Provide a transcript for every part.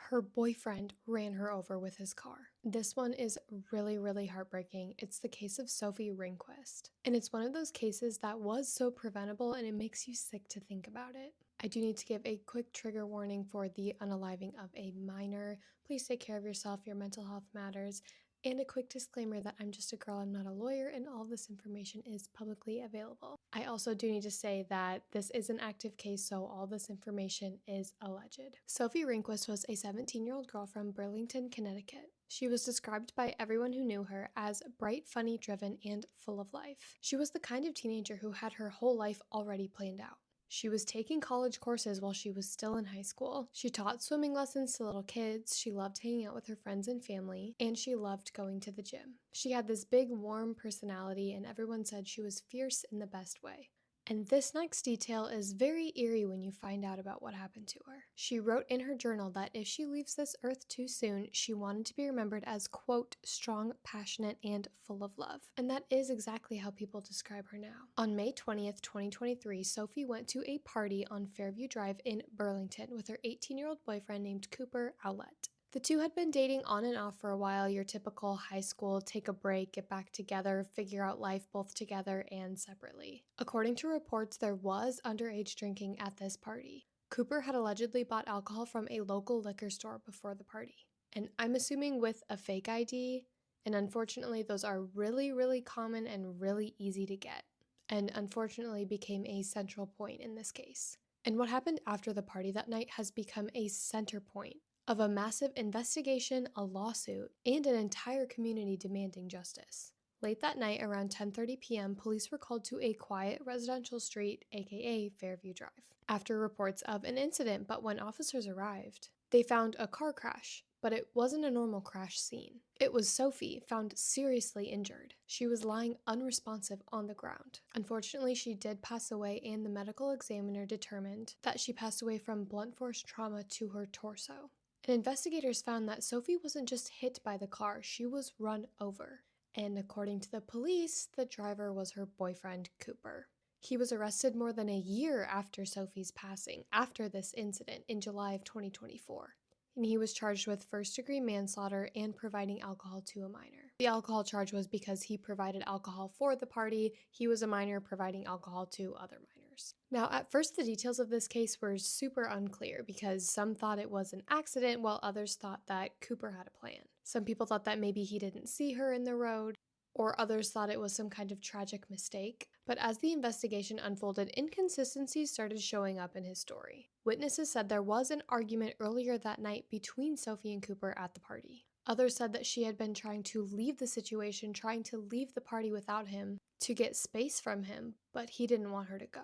her boyfriend ran her over with his car. This one is really, really heartbreaking. It's the case of Sophie Ringquist. And it's one of those cases that was so preventable and it makes you sick to think about it. I do need to give a quick trigger warning for the unaliving of a minor. Please take care of yourself, your mental health matters. And a quick disclaimer that I'm just a girl, I'm not a lawyer, and all this information is publicly available. I also do need to say that this is an active case, so all this information is alleged. Sophie Ringquist was a 17-year-old girl from Burlington, Connecticut. She was described by everyone who knew her as bright, funny, driven, and full of life. She was the kind of teenager who had her whole life already planned out. She was taking college courses while she was still in high school. She taught swimming lessons to little kids, she loved hanging out with her friends and family, and she loved going to the gym. She had this big, warm personality, and everyone said she was fierce in the best way. And this next detail is very eerie when you find out about what happened to her. She wrote in her journal that if she leaves this earth too soon, she wanted to be remembered as, quote, strong, passionate, and full of love. And that is exactly how people describe her now. On May 20th, 2023, Sophie went to a party on Fairview Drive in Burlington with her 18-year-old boyfriend named Cooper Owlett. The two had been dating on and off for a while, your typical high school, take a break, get back together, figure out life both together and separately. According to reports, there was underage drinking at this party. Cooper had allegedly bought alcohol from a local liquor store before the party. And I'm assuming with a fake ID, and unfortunately those are really, really common and really easy to get, and unfortunately became a central point in this case. And what happened after the party that night has become a center point of a massive investigation, a lawsuit, and an entire community demanding justice. Late that night, around 10:30 p.m., police were called to a quiet residential street, aka Fairview Drive, after reports of an incident, but when officers arrived, they found a car crash, but it wasn't a normal crash scene. It was Sophie, found seriously injured. She was lying unresponsive on the ground. Unfortunately, she did pass away, and the medical examiner determined that she passed away from blunt force trauma to her torso. And investigators found that Sophie wasn't just hit by the car, she was run over. And according to the police, the driver was her boyfriend, Cooper. He was arrested more than a year after Sophie's passing, after this incident in July of 2024. And he was charged with first-degree manslaughter and providing alcohol to a minor. The alcohol charge was because he provided alcohol for the party. He was a minor providing alcohol to other minors. Now, at first, the details of this case were super unclear because some thought it was an accident while others thought that Cooper had a plan. Some people thought that maybe he didn't see her in the road, or others thought it was some kind of tragic mistake. But as the investigation unfolded, inconsistencies started showing up in his story. Witnesses said there was an argument earlier that night between Sophie and Cooper at the party. Others said that she had been trying to leave the situation, trying to leave the party without him to get space from him, but he didn't want her to go.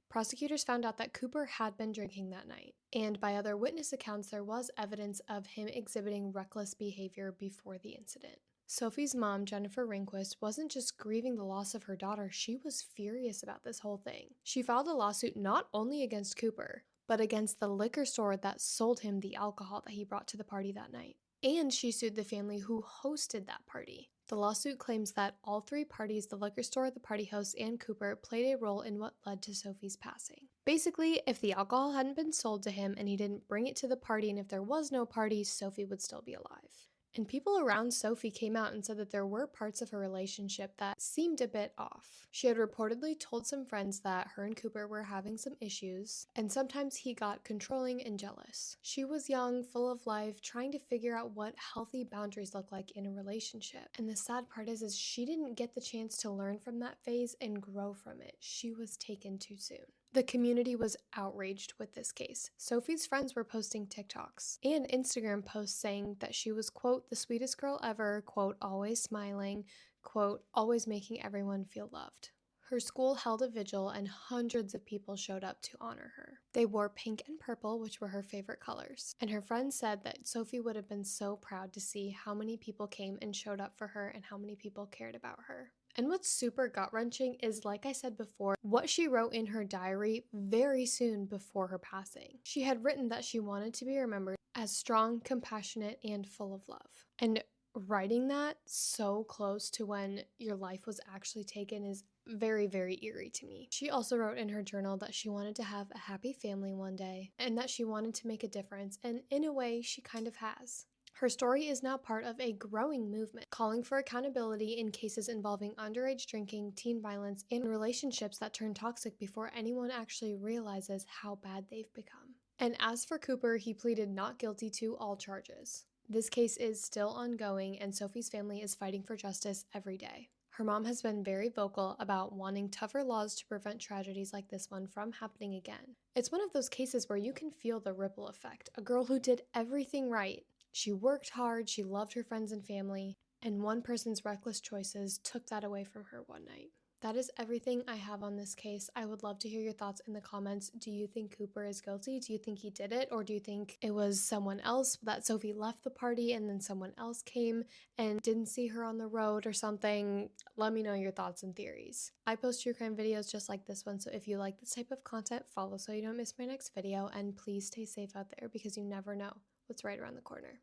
Prosecutors found out that Cooper had been drinking that night, and by other witness accounts, there was evidence of him exhibiting reckless behavior before the incident. Sophie's mom, Jennifer Ringquist, wasn't just grieving the loss of her daughter, she was furious about this whole thing. She filed a lawsuit not only against Cooper, but against the liquor store that sold him the alcohol that he brought to the party that night. And she sued the family who hosted that party. The lawsuit claims that all three parties, the liquor store, the party host, and Cooper, played a role in what led to Sophie's passing. Basically, if the alcohol hadn't been sold to him and he didn't bring it to the party, and if there was no party, Sophie would still be alive. And people around Sophie came out and said that there were parts of her relationship that seemed a bit off. She had reportedly told some friends that her and Cooper were having some issues, and sometimes he got controlling and jealous. She was young, full of life, trying to figure out what healthy boundaries look like in a relationship. And the sad part is she didn't get the chance to learn from that phase and grow from it. She was taken too soon. The community was outraged with this case. Sophie's friends were posting TikToks and Instagram posts saying that she was, quote, the sweetest girl ever, quote, always smiling, quote, always making everyone feel loved. Her school held a vigil and hundreds of people showed up to honor her. They wore pink and purple, which were her favorite colors. And her friends said that Sophie would have been so proud to see how many people came and showed up for her and how many people cared about her. And what's super gut-wrenching is, like I said before, what she wrote in her diary very soon before her passing. She had written that she wanted to be remembered as strong, compassionate, and full of love. And writing that so close to when your life was actually taken is very, very eerie to me. She also wrote in her journal that she wanted to have a happy family one day and that she wanted to make a difference, and in a way, she kind of has. Her story is now part of a growing movement calling for accountability in cases involving underage drinking, teen violence, and relationships that turn toxic before anyone actually realizes how bad they've become. And as for Cooper, he pleaded not guilty to all charges. This case is still ongoing, and Sophie's family is fighting for justice every day. Her mom has been very vocal about wanting tougher laws to prevent tragedies like this one from happening again. It's one of those cases where you can feel the ripple effect. A girl who did everything right. She worked hard, she loved her friends and family, and one person's reckless choices took that away from her one night. That is everything I have on this case. I would love to hear your thoughts in the comments. Do you think Cooper is guilty? Do you think he did it? Or do you think it was someone else, that Sophie left the party and then someone else came and didn't see her on the road or something? Let me know your thoughts and theories. I post true crime videos just like this one, so if you like this type of content, follow so you don't miss my next video, and please stay safe out there because you never know what's right around the corner.